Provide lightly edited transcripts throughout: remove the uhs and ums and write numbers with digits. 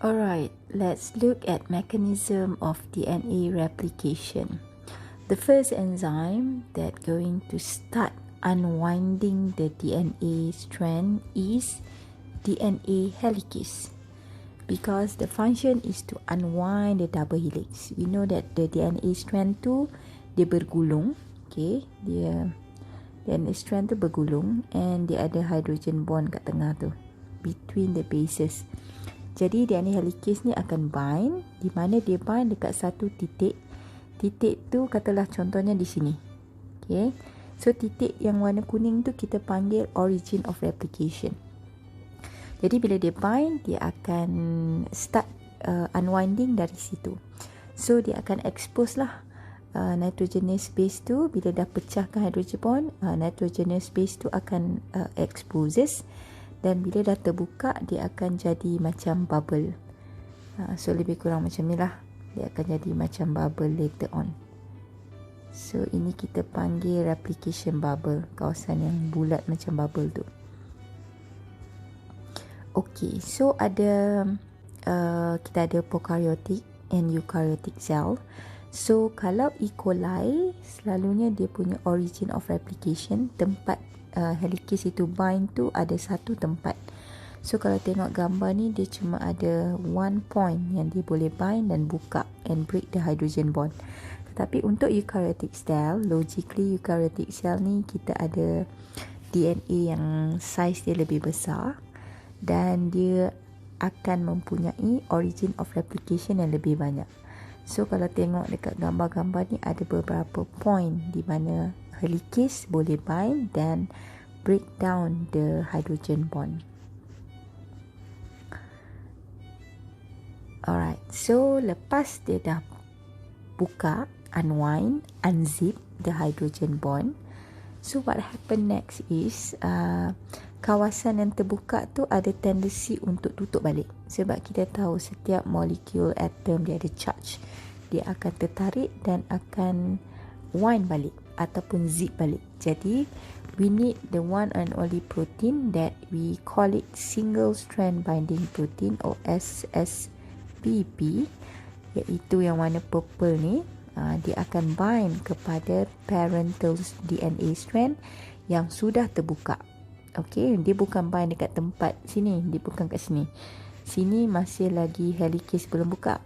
Alright, let's look at mechanism of DNA replication. The first enzyme that going to start unwinding the DNA strand is DNA helicase, because the function is to unwind the double helix. We know that the DNA strand tu dia bergulung, okay? Dia DNA strand tu bergulung and dia ada hydrogen bond kat tengah tu between the bases. Jadi DNA helicase ni akan bind, di mana dia bind dekat satu titik. Titik tu katalah contohnya di sini. Okay. So titik yang warna kuning tu kita panggil origin of replication. Jadi bila dia bind, dia akan start unwinding dari situ. So dia akan expose lah nitrogenous base tu. Bila dah pecahkan hydrogen bond, nitrogenous base tu akan exposes. Dan bila dah terbuka, dia akan jadi macam bubble. So lebih kurang macam ni lah. Dia akan jadi macam bubble later on. So ini kita panggil replication bubble. Kawasan yang bulat macam bubble tu. Okay, so ada kita ada prokaryotik and eukaryotic cell. So kalau E. coli, selalunya dia punya origin of replication, tempat helicase itu bind tu ada satu tempat. So kalau tengok gambar ni, dia cuma ada one point yang dia boleh bind dan buka and break the hydrogen bond. Tetapi untuk eukaryotic cell, logically eukaryotic cell ni kita ada DNA yang size dia lebih besar dan dia akan mempunyai origin of replication yang lebih banyak. So kalau tengok dekat gambar-gambar ni, ada beberapa point di mana helicase boleh bind dan break down the hydrogen bond. Alright, so lepas dia dah buka, unwind, unzip the hydrogen bond, so what happen next is kawasan yang terbuka tu ada tendency untuk tutup balik. Sebab kita tahu setiap molekul atom dia ada charge. Dia akan tertarik dan akan wind balik ataupun zip balik. Jadi we need the one and only protein that we call it single strand binding protein or SSBP, iaitu yang warna purple ni. Dia akan bind kepada parental DNA strand yang sudah terbuka. Okay, dia bukan bind dekat tempat sini, dia bukan kat sini. Sini masih lagi helicase belum buka.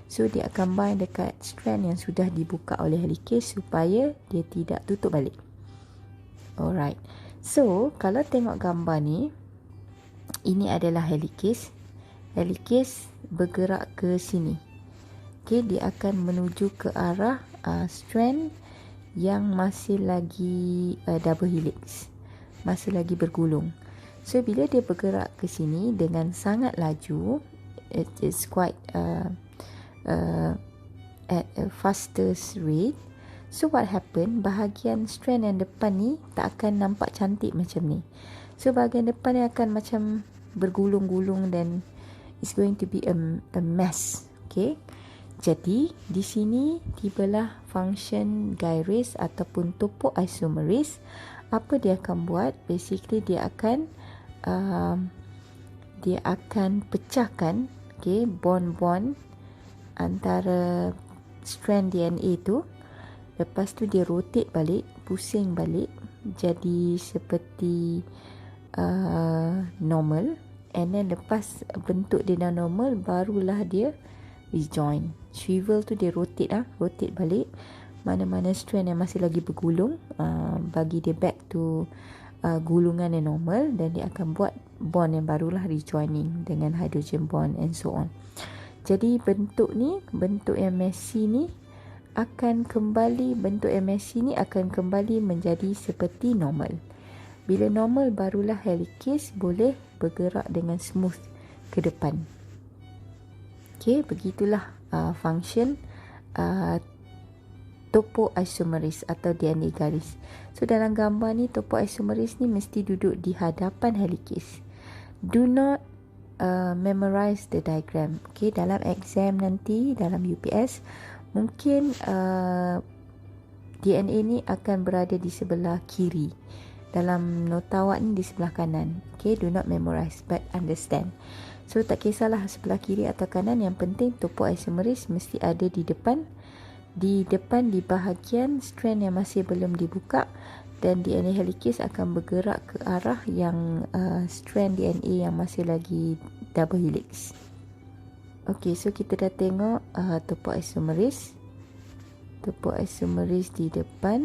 So dia akan bind dekat strand yang sudah dibuka oleh helicase supaya dia tidak tutup balik. Alright. So kalau tengok gambar ni, ini adalah helicase. Helicase bergerak ke sini. Okay, dia akan menuju ke arah strand yang masih lagi double helix. Masih lagi bergulung. So bila dia bergerak ke sini dengan sangat laju, it is quite at a fastest rate. So what happen, bahagian strand yang depan ni tak akan nampak cantik macam ni. So bahagian depan ni akan macam bergulung-gulung dan it's going to be a mess. Okay. Jadi di sini tibalah function gyrase ataupun topoisomerase. Apa dia akan buat? Basically dia akan pecahkan, okay, bond-bond antara strand DNA tu. Lepas tu dia rotate balik, pusing balik, jadi seperti normal. And then lepas bentuk dia dah normal, barulah dia rejoin. Swivel tu dia rotate balik. Mana-mana strand yang masih lagi bergulung, bagi dia back to gulungan yang normal, dan dia akan buat bond yang barulah rejoining dengan hydrogen bond and so on. Jadi bentuk yang messy ni akan kembali menjadi seperti normal. Bila normal, barulah helicase boleh bergerak dengan smooth ke depan. Okay, begitulah function topoisomerase atau DNA garis. So dalam gambar ni, topoisomerase ni mesti duduk di hadapan helicase. Do not memorize the diagram. Okay, dalam exam nanti, dalam UPS, mungkin DNA ni akan berada di sebelah kiri. Dalam nota awak ni di sebelah kanan. Okay, do not memorize but understand. So tak kisahlah sebelah kiri atau kanan, yang penting topoisomerase mesti ada di depan. Di bahagian strand yang masih belum dibuka, dan DNA helikis akan bergerak ke arah yang strand DNA yang masih lagi double helix. Okey, so kita dah tengok topoisomerase di depan.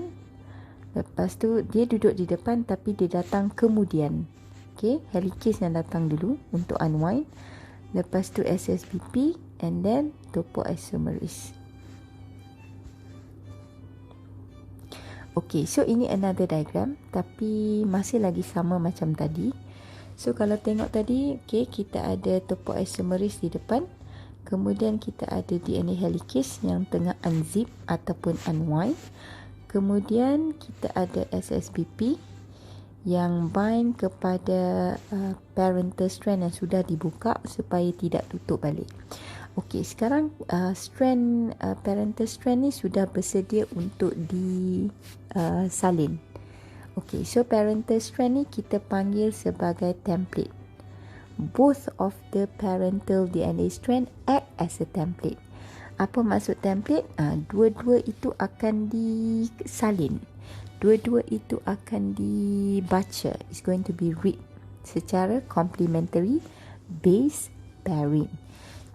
Lepas tu dia duduk di depan tapi dia datang kemudian. Okey, helikis yang datang dulu untuk unwind. Lepas tu SSBP and then topoisomerase. Okey, so ini another diagram tapi masih lagi sama macam tadi. So kalau tengok tadi, okey, kita ada topoisomerase di depan. Kemudian kita ada DNA helikis yang tengah unzip ataupun unwind. Kemudian kita ada SSBP yang bind kepada parental strand yang sudah dibuka supaya tidak tutup balik. Okey, sekarang parental strand ni sudah bersedia untuk disalin. Okey, so parental strand ni kita panggil sebagai template. Both of the parental DNA strand act as a template. Apa maksud template? Dua-dua itu akan disalin. Dua-dua itu akan dibaca. It's going to be read secara complementary base pairing.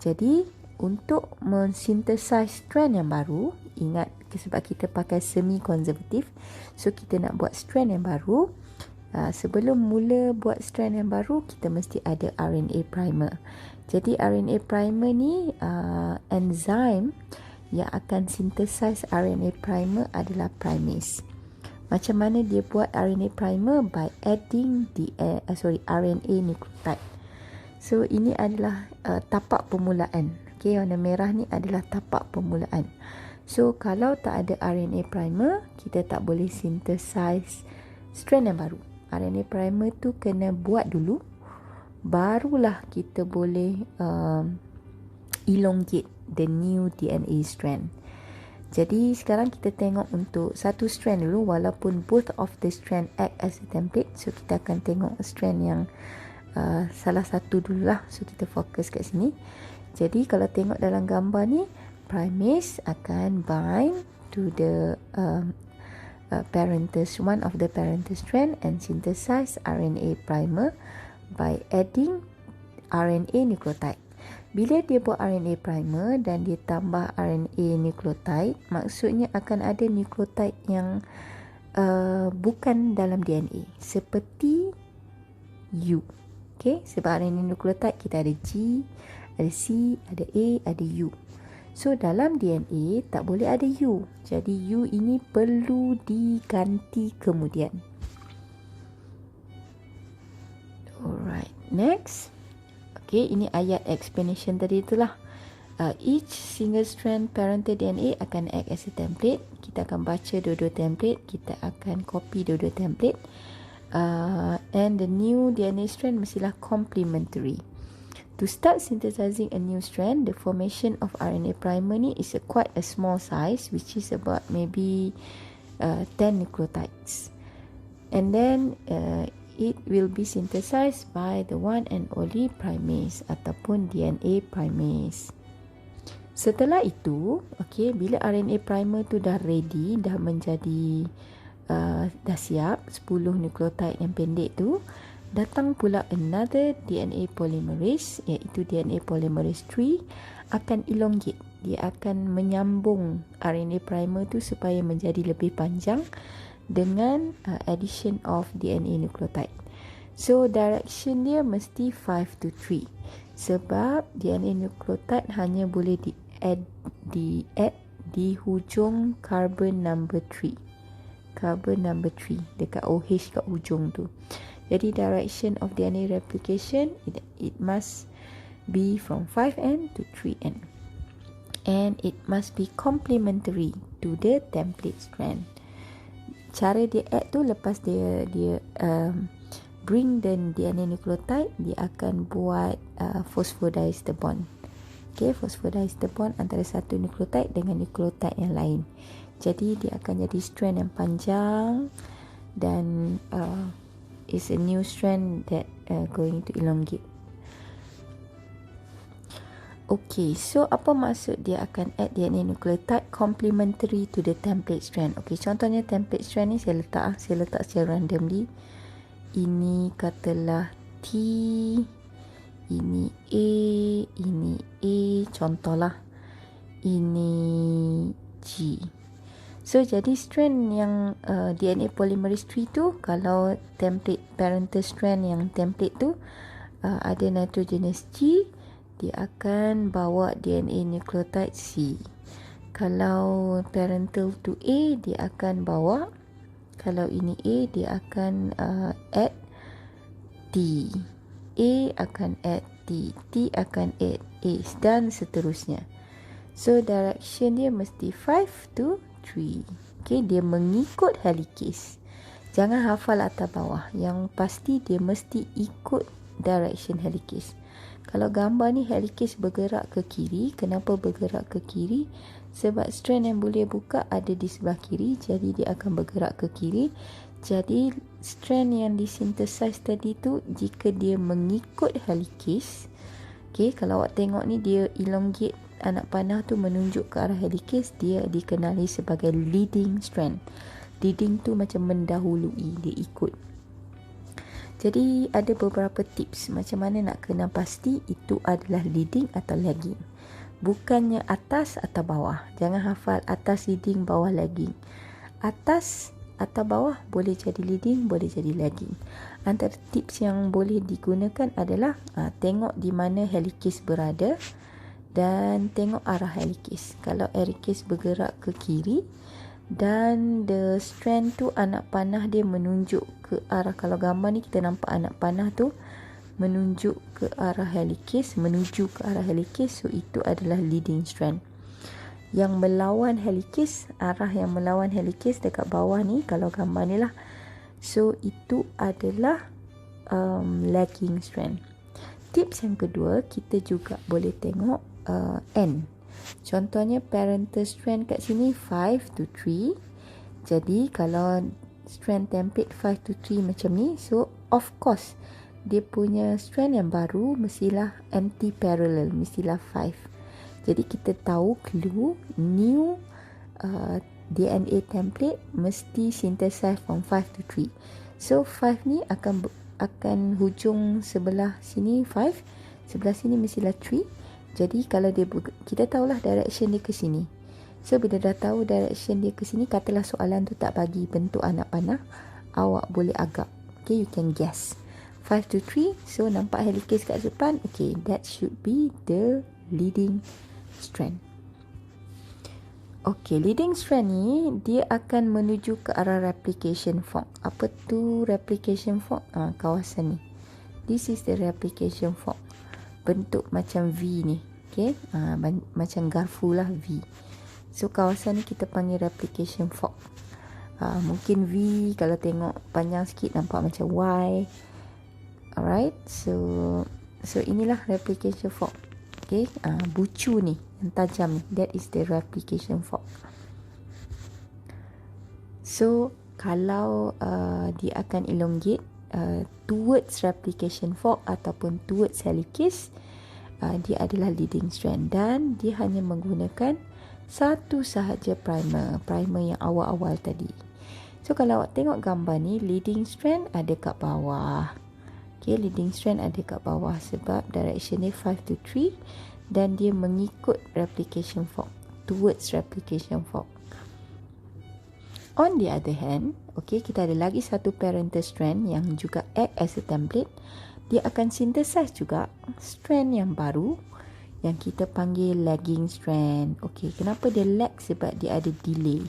Jadi, untuk mensintesize strand yang baru, ingat sebab kita pakai semi-konservatif, so kita nak buat strand yang baru. Sebelum mula buat strand yang baru, kita mesti ada RNA primer. Jadi RNA primer ni enzim yang akan synthesize RNA primer adalah primase. Macam mana dia buat RNA primer? By adding RNA nucleotide. So ini adalah tapak permulaan. Okay, warna merah ni adalah tapak permulaan. So kalau tak ada RNA primer, kita tak boleh synthesize strand yang baru. RNA primer tu kena buat dulu, barulah kita boleh elongate the new DNA strand. Jadi sekarang kita tengok untuk satu strand dulu, walaupun both of the strand act as a template. So kita akan tengok strand yang salah satu dululah. So kita fokus kat sini. Jadi kalau tengok dalam gambar ni, primase akan bind to the one of the parental strand and synthesize RNA primer by adding RNA nucleotide. Bila dia buat RNA primer dan dia tambah RNA nucleotide, maksudnya akan ada nucleotide yang bukan dalam DNA, seperti U. Okay, sebab RNA nucleotide kita ada G, ada C, ada A, ada U. So dalam DNA tak boleh ada U. Jadi U ini perlu diganti kemudian. Alright, next. Okay, ini ayat explanation tadi itulah. Each single strand parental DNA akan act as a template. Kita akan baca dua-dua template. Kita akan copy dua-dua template. And the new DNA strand mestilah complementary. To start synthesizing a new strand, the formation of RNA primer ni is quite a small size, which is about maybe 10 nucleotides. And then it will be synthesized by the one and only primase ataupun DNA primase. Setelah itu, okay, bila RNA primer tu dah ready, dah menjadi dah siap 10 nucleotide yang pendek tu, datang pula another DNA polymerase, iaitu DNA polymerase 3 akan elongate. Dia akan menyambung RNA primer tu supaya menjadi lebih panjang dengan addition of DNA nucleotide. So direction dia mesti 5 to 3 sebab DNA nucleotide hanya boleh di add di hujung carbon number 3. Carbon number 3 dekat OH kat hujung tu. Jadi direction of DNA replication it must be from 5N to 3N. And it must be complementary to the template strand. Cara dia add tu, lepas dia bring the DNA nucleotide, dia akan buat phosphodice the bond. Okay, phosphodice the bond antara satu nucleotide dengan nucleotide yang lain. Jadi dia akan jadi strand yang panjang dan is a new strand that going to elongate. Okay, so apa maksud dia akan add DNA nucleotide complementary to the template strand? Okay, contohnya template strand ni saya letak secara randomly. Ini katalah T, ini A, ini A, contohlah. Ini G. So, jadi strand yang DNA polymerase 3 tu, kalau template parental strand yang template tu ada nitrogenous G, dia akan bawa DNA nucleotide C. Kalau parental to A, dia akan bawa, kalau ini A, dia akan add T. A akan add T. T akan add A dan seterusnya. So, direction dia mesti 5 to 3. Okay, dia mengikut helicase. Jangan hafal atas bawah. Yang pasti dia mesti ikut direction helicase. Kalau gambar ni helicase bergerak ke kiri, kenapa bergerak ke kiri? Sebab strand yang boleh buka ada di sebelah kiri, jadi dia akan bergerak ke kiri. Jadi strand yang disynthesize tadi tu, jika dia mengikut helicase, okay, kalau awak tengok ni dia elongate anak panah tu menunjuk ke arah helicase, dia dikenali sebagai leading strand. Leading tu macam mendahului, dia ikut. Jadi ada beberapa tips macam mana nak kenal pasti itu adalah leading atau lagging. Bukannya atas atau bawah. Jangan hafal atas leading, bawah lagging. Atas atau bawah boleh jadi leading, boleh jadi lagging. Antara tips yang boleh digunakan adalah tengok di mana helicase berada dan tengok arah helicase. Kalau helicase bergerak ke kiri dan the strand tu anak panah dia menunjuk ke arah, kalau gambar ni kita nampak anak panah tu menunjuk ke arah helicase, menuju ke arah helicase, so itu adalah leading strand. Yang melawan helicase, arah yang melawan helicase dekat bawah ni, kalau gambar ni lah, so itu adalah lagging strand. Tips yang kedua, kita juga boleh tengok N. Contohnya parental strand kat sini 5 to 3. Jadi kalau strand template 5 to 3 macam ni, so of course dia punya strand yang baru mestilah anti-parallel, mestilah 5. Jadi kita tahu clue new DNA template mesti synthesize from 5 to 3. So 5 ni akan hujung sebelah sini 5, sebelah sini mestilah 3. Jadi kalau kita tahulah direction dia ke sini. So bila dah tahu direction dia ke sini, katalah soalan tu tak bagi bentuk anak panah, awak boleh agak. Okay, you can guess. 5 to 3, so nampak helicase kat depan. Okay, that should be the leading strand. Okay, leading strand ni dia akan menuju ke arah replication fork. Apa tu replication fork? Kawasan ni. This is the replication fork. Bentuk macam V ni. Okay, macam garfu lah V. So kawasan ni kita panggil replication fork. Mungkin V, kalau tengok panjang sikit nampak macam Y. Alright, so inilah replication fork. Okay, bucu ni yang tajam ni, that is the replication fork. So kalau dia akan elongate towards replication fork ataupun towards helicase, dia adalah leading strand dan dia hanya menggunakan satu sahaja primer yang awal-awal tadi. So kalau awak tengok gambar ni, leading strand ada kat bawah. Okay, leading strand ada kat bawah sebab direction dia 5 to 3 dan dia mengikut replication fork, towards replication fork. On the other hand, okay, kita ada lagi satu parental strand yang juga act as a template. Dia akan synthesize juga strand yang baru yang kita panggil lagging strand. Okay, kenapa dia lag? Sebab dia ada delay.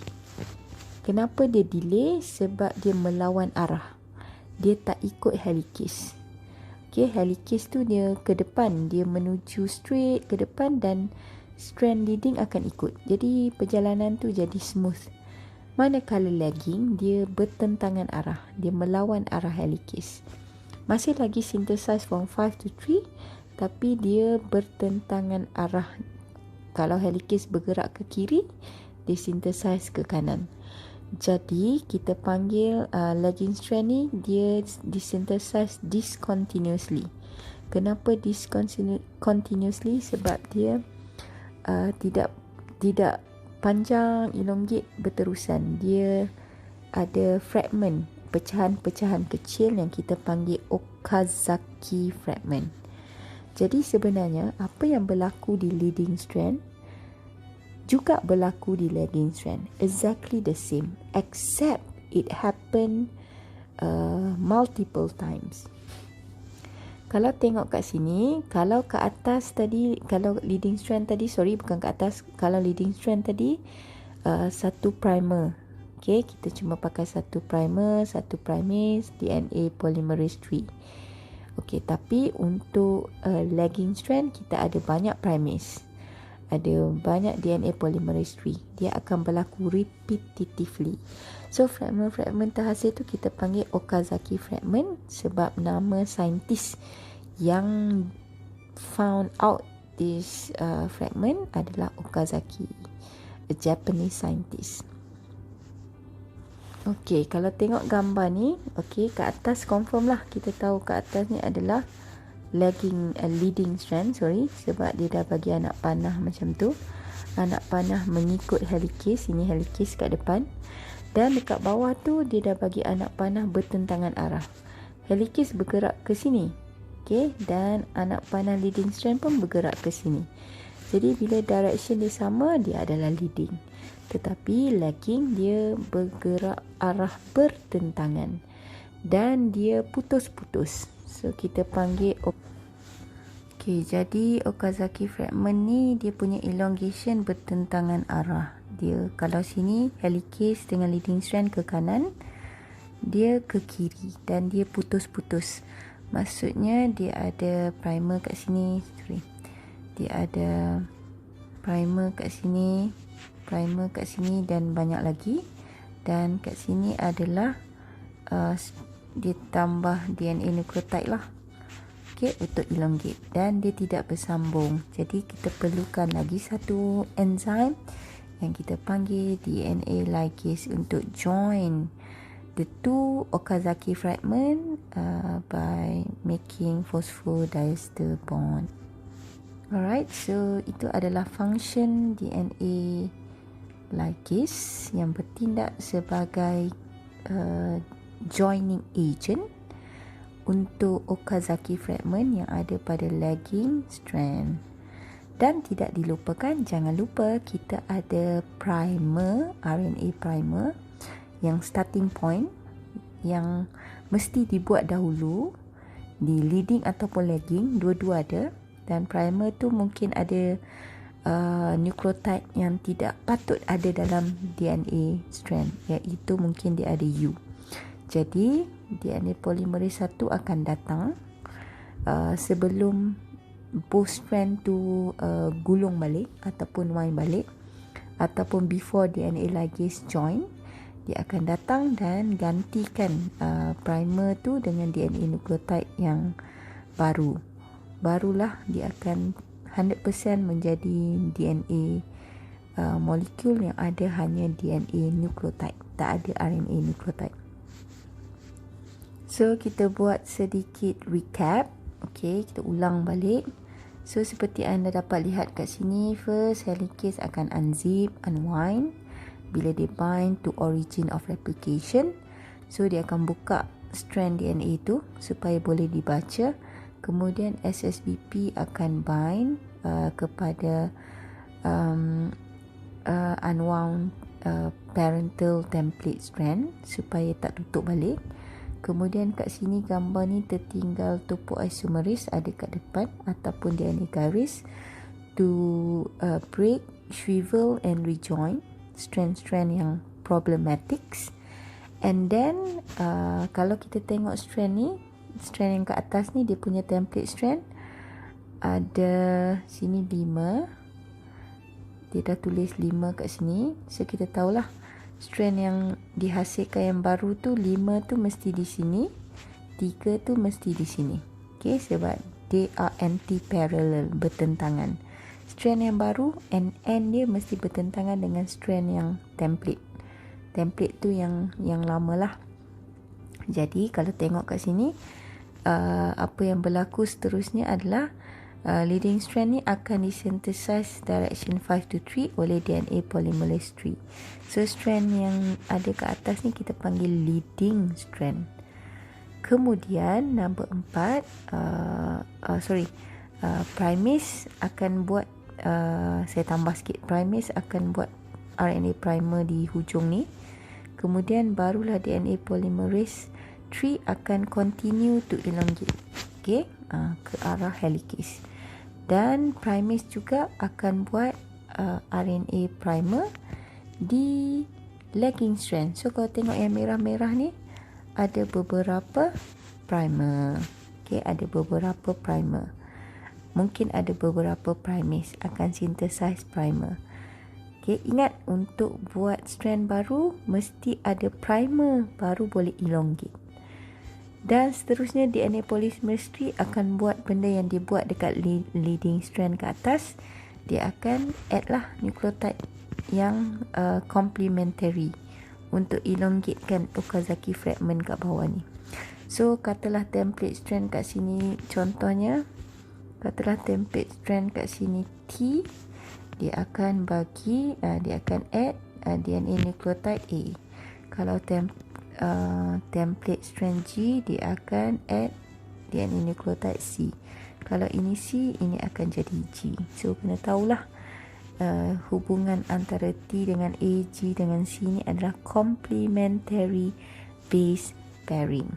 Kenapa dia delay? Sebab dia melawan arah. Dia tak ikut helicase. Okay, helicase tu dia ke depan, dia menuju straight ke depan dan strand leading akan ikut. Jadi perjalanan tu jadi smooth. Manakala lagging, dia bertentangan arah. Dia melawan arah helicase. Masih lagi synthesize from 5 to 3, tapi dia bertentangan arah. Kalau helicase bergerak ke kiri, dia synthesize ke kanan. Jadi kita panggil lagging strand ni, dia disynthesize discontinuously. Kenapa discontinuously? Sebab dia tidak panjang, elongate berterusan. Dia ada fragment, pecahan-pecahan kecil yang kita panggil Okazaki fragment. Jadi sebenarnya apa yang berlaku di leading strand juga berlaku di lagging strand. Exactly the same, except it happen multiple times. Kalau tengok kat sini, kalau ke atas tadi, kalau leading strand tadi, bukan ke atas, kalau leading strand tadi satu primer. Okay, kita cuma pakai satu primer, satu primase, DNA polymerase 3. Okay, tapi untuk lagging strand kita ada banyak primase. Ada banyak DNA polymerase 3. Dia akan berlaku repetitively. So fragment-fragment terhasil tu kita panggil Okazaki fragment sebab nama saintis yang found out this fragment adalah Okazaki, a Japanese scientist. Okey, kalau tengok gambar ni, okey, kat atas confirm lah, kita tahu kat atas ni adalah leading strand, sebab dia dah bagi anak panah macam tu. Anak panah mengikut helicase, ini helicase kat depan. Dan dekat bawah tu dia dah bagi anak panah bertentangan arah. Helicase bergerak ke sini. Okey, dan anak panah leading strand pun bergerak ke sini. Jadi bila direction dia sama, dia adalah leading. Tetapi lagging dia bergerak arah bertentangan dan dia putus-putus. So kita panggil okey, jadi Okazaki fragment ni dia punya elongation bertentangan arah. Dia kalau sini helicase dengan leading strand ke kanan, dia ke kiri dan dia putus-putus. Maksudnya dia ada primer kat sini, dia ada primer kat sini, dan banyak lagi. Dan kat sini adalah dia tambah DNA nucleotide lah, okay, untuk elongate, dan dia tidak bersambung. Jadi kita perlukan lagi satu enzim yang kita panggil DNA ligase untuk join the two Okazaki fragment by making phosphodiester bond. Alright, so itu adalah function DNA ligase yang bertindak sebagai joining agent untuk Okazaki fragment yang ada pada lagging strand. Dan tidak dilupakan, jangan lupa kita ada primer, RNA primer yang starting point yang mesti dibuat dahulu di leading ataupun lagging, dua-dua ada. Dan primer tu mungkin ada nucleotide yang tidak patut ada dalam DNA strand, iaitu mungkin dia ada U. Jadi DNA polymerase 1 akan datang sebelum both strand tu gulung balik ataupun wind balik, ataupun before DNA ligase join. Dia akan datang dan gantikan primer tu dengan DNA nucleotide yang barulah dia akan 100% menjadi DNA molekul yang ada hanya DNA nucleotide, tak ada RNA nucleotide. So kita buat sedikit recap. Okey, kita ulang balik. So seperti anda dapat lihat kat sini, first helicase akan unzip, unwind. Bila dia bind to origin of replication, so dia akan buka strand DNA itu supaya boleh dibaca. Kemudian SSBP akan bind kepada unwound parental template strand supaya tak tutup balik. Kemudian kat sini gambar ni tertinggal topoisomerase ada kat depan ataupun DNA garis to break, shrivel and rejoin strand-strand yang problematic. And then kalau kita tengok strand ni, strand yang kat atas ni dia punya template strand ada sini 5. Dia dah tulis 5 kat sini. So kita tahulah strand yang dihasilkan yang baru tu 5 tu mesti di sini, 3 tu mesti di sini. Okay, sebab they are anti-parallel, bertentangan. Strand yang baru and end dia mesti bertentangan dengan strand yang template. Template tu yang lama lah. Jadi kalau tengok kat sini, apa yang berlaku seterusnya adalah leading strand ni akan disynthesize direction 5 to 3 oleh DNA polymerase 3. So strand yang ada ke atas ni kita panggil leading strand. Kemudian number 4, primase akan buat, saya tambah sikit, primase akan buat RNA primer di hujung ni. Kemudian barulah DNA polymerase 3 akan continue to elongate, okay, ke arah helicase. Dan primase juga akan buat RNA primer di lagging strand. So kalau tengok yang merah-merah ni, ada beberapa primer. Okay, ada beberapa primer. Mungkin ada beberapa primase akan synthesize primer. Okay, ingat untuk buat strand baru mesti ada primer baru boleh elongate. Dan seterusnya DNA polymerase 3 akan buat benda yang dia buat dekat leading strand ke atas. Dia akan add lah nucleotide yang complementary untuk elongatekan Okazaki fragment kat bawah ni. So katalah template strand kat sini, contohnya katalah template strand kat sini T, dia akan bagi, dia akan add DNA nucleotide A. Kalau template strand G, dia akan add DNA nucleotide C. Kalau ini C, ini akan jadi G. So kena tahulah hubungan antara T dengan A, G dengan C ni adalah complementary base pairing.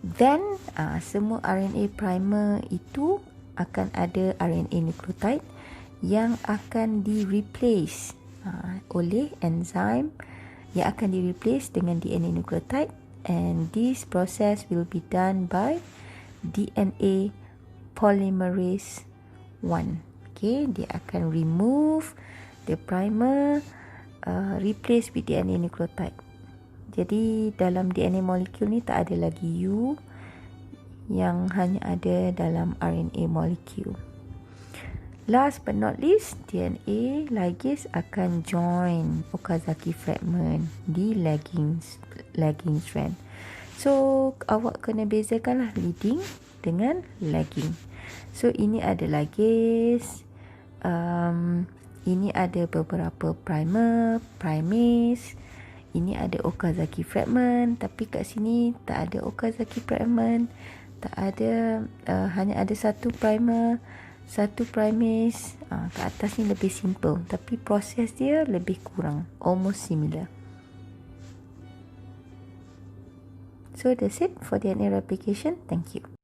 Then semua RNA primer itu akan ada RNA nucleotide yang akan di-replace oleh enzim yang akan di-replace dengan DNA nucleotide, and this process will be done by DNA polymerase 1. Okay, dia akan remove the primer, replace with DNA nucleotide. Jadi dalam DNA molekul ni tak ada lagi U, yang hanya ada dalam RNA molekul. Last but not least, DNA ligase akan join Okazaki fragment di lagging strand. So awak kena bezakanlah leading dengan lagging. So ini ada ligase, ini ada beberapa primer, primase, ini ada Okazaki fragment, tapi kat sini tak ada Okazaki fragment, tak ada, hanya ada satu primer, satu primase. Kat atas ni lebih simple, tapi proses dia lebih kurang, almost similar. So that's it for DNA replication. Thank you.